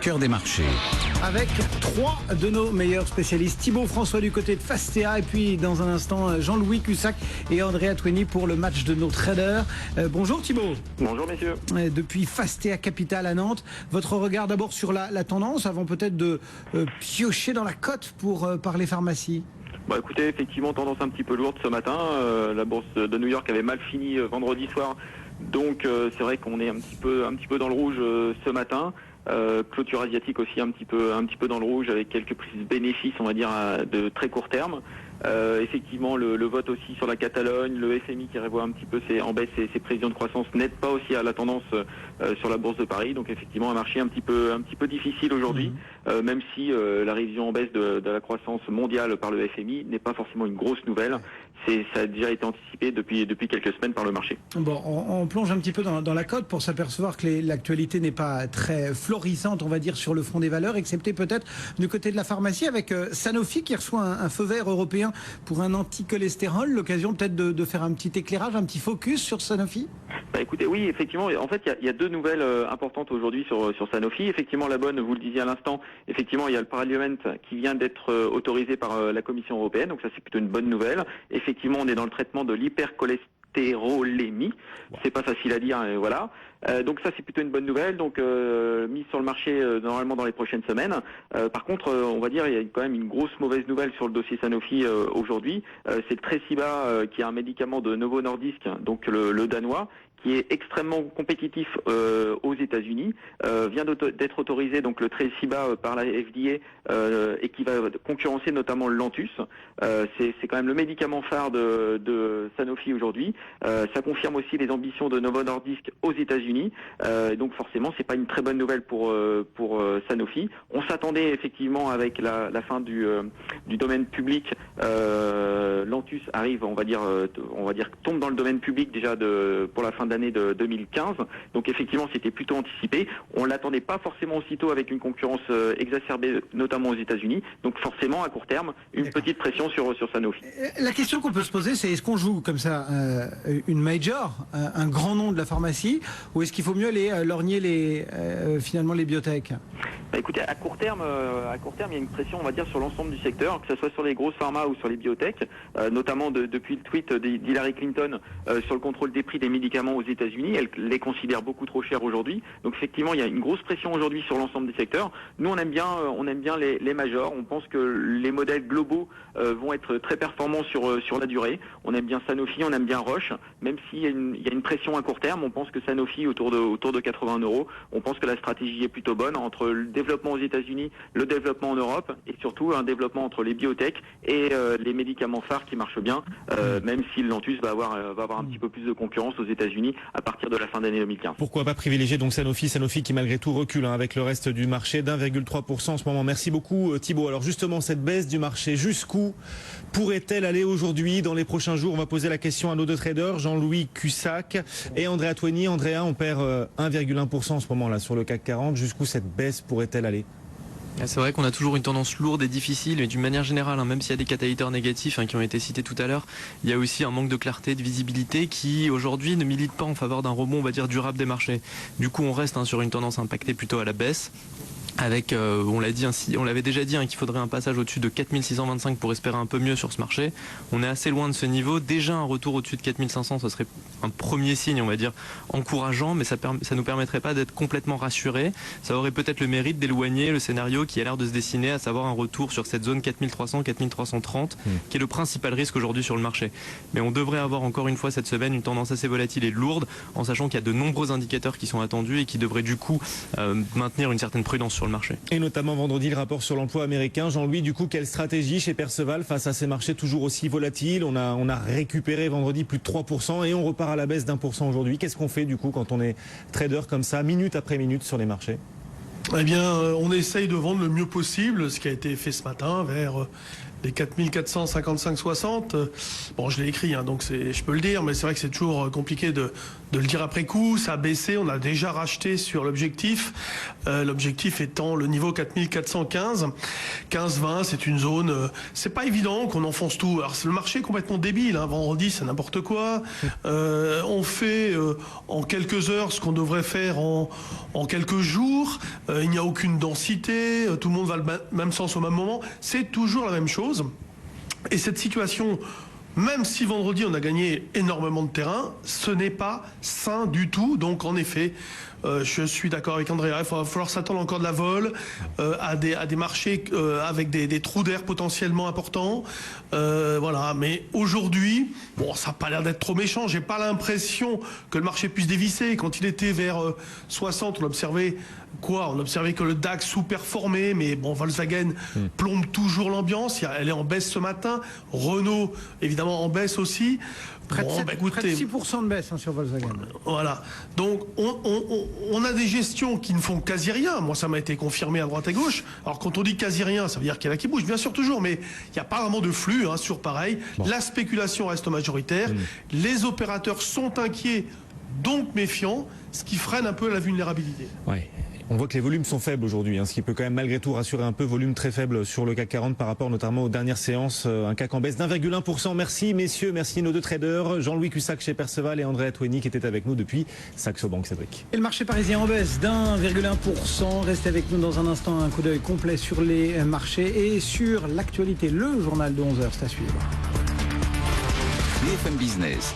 cœur des marchés. Avec trois de nos meilleurs spécialistes, Thibaut François du côté de Fastea, et puis dans un instant Jean-Louis Cussac et Andrea Twenny pour le match de nos traders. Bonjour Thibaut. Bonjour messieurs. Depuis Fastea Capital à Nantes, votre regard d'abord sur la tendance avant peut-être de piocher dans la cote pour parler pharmacie. Bah écoutez, effectivement tendance un petit peu lourde ce matin. La bourse de New York avait mal fini vendredi soir, donc c'est vrai qu'on est un petit peu dans le rouge ce matin. Clôture asiatique aussi un petit peu dans le rouge avec quelques prises bénéfices, on va dire de très court terme. Effectivement le vote aussi sur la Catalogne, le FMI qui revoit un petit peu en baisse ses prévisions de croissance n'aide pas aussi à la tendance sur la bourse de Paris. Donc effectivement un marché un petit peu difficile aujourd'hui, même si la révision en baisse de la croissance mondiale par le FMI n'est pas forcément une grosse nouvelle. Ça a déjà été anticipé depuis quelques semaines par le marché. Bon, on plonge un petit peu dans la cote pour s'apercevoir que l'actualité n'est pas très florissante, on va dire, sur le front des valeurs, excepté peut-être du côté de la pharmacie avec Sanofi qui reçoit un feu vert européen pour un anti-cholestérol. L'occasion peut-être de faire un petit éclairage, un petit focus sur Sanofi. Bah écoutez, oui, effectivement, en fait, il y a deux nouvelles importantes aujourd'hui sur Sanofi. Effectivement, la bonne, vous le disiez à l'instant, effectivement, il y a le Parliament qui vient d'être autorisé par la Commission européenne, donc ça c'est plutôt une bonne nouvelle. Effectivement, on est dans le traitement de l'hypercholestérolémie. C'est pas facile à dire, voilà. Donc ça c'est plutôt une bonne nouvelle, donc mise sur le marché normalement dans les prochaines semaines. Par contre, on va dire il y a quand même une grosse mauvaise nouvelle sur le dossier Sanofi aujourd'hui. C'est le Tresiba qui est un médicament de Novo Nordisk, donc le danois, qui est extrêmement compétitif aux États-Unis, vient d'être autorisé donc le Tresiba par la FDA et qui va concurrencer notamment le Lantus. C'est quand même le médicament phare de Sanofi aujourd'hui. Ça confirme aussi les ambitions de Novo Nordisk aux États-Unis. Donc forcément, c'est pas une très bonne nouvelle pour Sanofi. On s'attendait effectivement avec la fin du domaine public. Lantus arrive, on va dire tombe dans le domaine public déjà pour la fin d'année de 2015. Donc effectivement, c'était plutôt anticipé. On l'attendait pas forcément aussitôt avec une concurrence exacerbée, notamment aux États-Unis. Donc forcément, à court terme, une petite pression sur Sanofi. La question qu'on peut se poser, c'est est-ce qu'on joue comme ça une major, un grand nom de la pharmacie, ou est-ce qu'il faut mieux aller lorgner finalement les biotech? Bah écoutez, à court terme, il y a une pression, on va dire, sur l'ensemble du secteur, que ce soit sur les grosses pharma ou sur les biotech, notamment depuis le tweet d'Hillary Clinton sur le contrôle des prix des médicaments aux États-Unis. Elle les considère beaucoup trop chers aujourd'hui. Donc effectivement, il y a une grosse pression aujourd'hui sur l'ensemble des secteurs. Nous, on aime bien les majors. On pense que les modèles globaux vont être très performants sur la durée. On aime bien Sanofi, on aime bien Roche, même s'il y a une pression à court terme. On pense que Sanofi autour de 80 €. On pense que la stratégie est plutôt bonne entre le développement aux États-Unis, le développement en Europe et surtout un développement entre les biotech et les médicaments phares qui marchent bien, même si le Lantus va avoir un petit peu plus de concurrence aux États-Unis à partir de la fin d'année 2015. Pourquoi pas privilégier donc Sanofi qui malgré tout recule avec le reste du marché d'1,3% en ce moment. Merci beaucoup Thibaut. Alors justement, cette baisse du marché, jusqu'où pourrait-elle aller aujourd'hui, dans les prochains jours? On va poser la question à nos deux traders, Jean-Louis Cussac et Andrea Twenny. Andrea, on perd 1,1% en ce moment là sur le CAC 40. Jusqu'où cette baisse pourrait-elle aller? C'est vrai qu'on a toujours une tendance lourde et difficile, mais d'une manière générale, même s'il y a des catalyseurs négatifs qui ont été cités tout à l'heure, il y a aussi un manque de clarté, de visibilité qui aujourd'hui ne milite pas en faveur d'un rebond, on va dire, durable des marchés. Du coup, on reste sur une tendance impactée plutôt à la baisse. Avec, on l'avait déjà dit, qu'il faudrait un passage au-dessus de 4625 pour espérer un peu mieux sur ce marché. On est assez loin de ce niveau. Déjà, un retour au-dessus de 4500, ce serait un premier signe, on va dire, encourageant, mais ça nous permettrait pas d'être complètement rassurés. Ça aurait peut-être le mérite d'éloigner le scénario qui a l'air de se dessiner, à savoir un retour sur cette zone 4300, 4330, qui est le principal risque aujourd'hui sur le marché. Mais on devrait avoir encore une fois cette semaine une tendance assez volatile et lourde, en sachant qu'il y a de nombreux indicateurs qui sont attendus et qui devraient du coup maintenir une certaine prudence sur le marché. Et notamment vendredi, le rapport sur l'emploi américain. Jean-Louis, du coup, quelle stratégie chez Perceval face à ces marchés toujours aussi volatiles? On a récupéré vendredi plus de 3% et on repart à la baisse d'1% aujourd'hui. Qu'est-ce qu'on fait du coup quand on est trader comme ça, minute après minute sur les marchés? Eh bien, on essaye de vendre le mieux possible, ce qui a été fait ce matin vers les 4455,60. Bon, je l'ai écrit, hein, donc je peux le dire, mais c'est vrai que c'est toujours compliqué de le dire après coup. Ça a baissé, on a déjà racheté sur l'objectif. L'objectif étant le niveau 4415. 15-20, c'est une zone, c'est pas évident qu'on enfonce tout. Alors le marché est complètement débile, hein. Vendredi c'est n'importe quoi. On fait en quelques heures ce qu'on devrait faire en quelques jours. Il n'y a aucune densité, tout le monde va le même sens au même moment. C'est toujours la même chose. Et cette situation, même si vendredi on a gagné énormément de terrain, ce n'est pas sain du tout. Donc en effet, je suis d'accord avec Andrea, il va falloir s'attendre encore de la vol à des marchés avec des trous d'air potentiellement importants. Voilà, mais aujourd'hui, bon, ça n'a pas l'air d'être trop méchant. J'ai pas l'impression que le marché puisse dévisser. Quand il était vers 60, on observait quoi? On observait que le DAX sous-performait, mais bon, Volkswagen plombe toujours l'ambiance. Elle est en baisse ce matin. Renault, évidemment, en baisse aussi. Près de, Bon, près de 6% de baisse, hein, sur Volkswagen. Voilà. Donc, on a des gestions qui ne font quasi rien. Moi, ça m'a été confirmé à droite et gauche. Alors, quand on dit quasi rien, ça veut dire qu'il y en a qui bougent, bien sûr, toujours, mais il n'y a pas vraiment de flux, hein, sur pareil. Bon. La spéculation reste majoritaire. Les opérateurs sont inquiets, donc méfiants, ce qui freine un peu la vulnérabilité. Ouais. On voit que les volumes sont faibles aujourd'hui, hein, ce qui peut quand même malgré tout rassurer un peu. Volume très faible sur le CAC 40 par rapport notamment aux dernières séances. Un CAC en baisse d'1,1%. Merci messieurs, merci nos deux traders, Jean-Louis Cussac chez Perceval et Andrea Twenny qui étaient avec nous depuis Saxo Bank. Cédric. Et le marché parisien en baisse d'1,1%. Restez avec nous dans un instant, un coup d'œil complet sur les marchés et sur l'actualité. Le journal de 11h, c'est à suivre. BFM Business,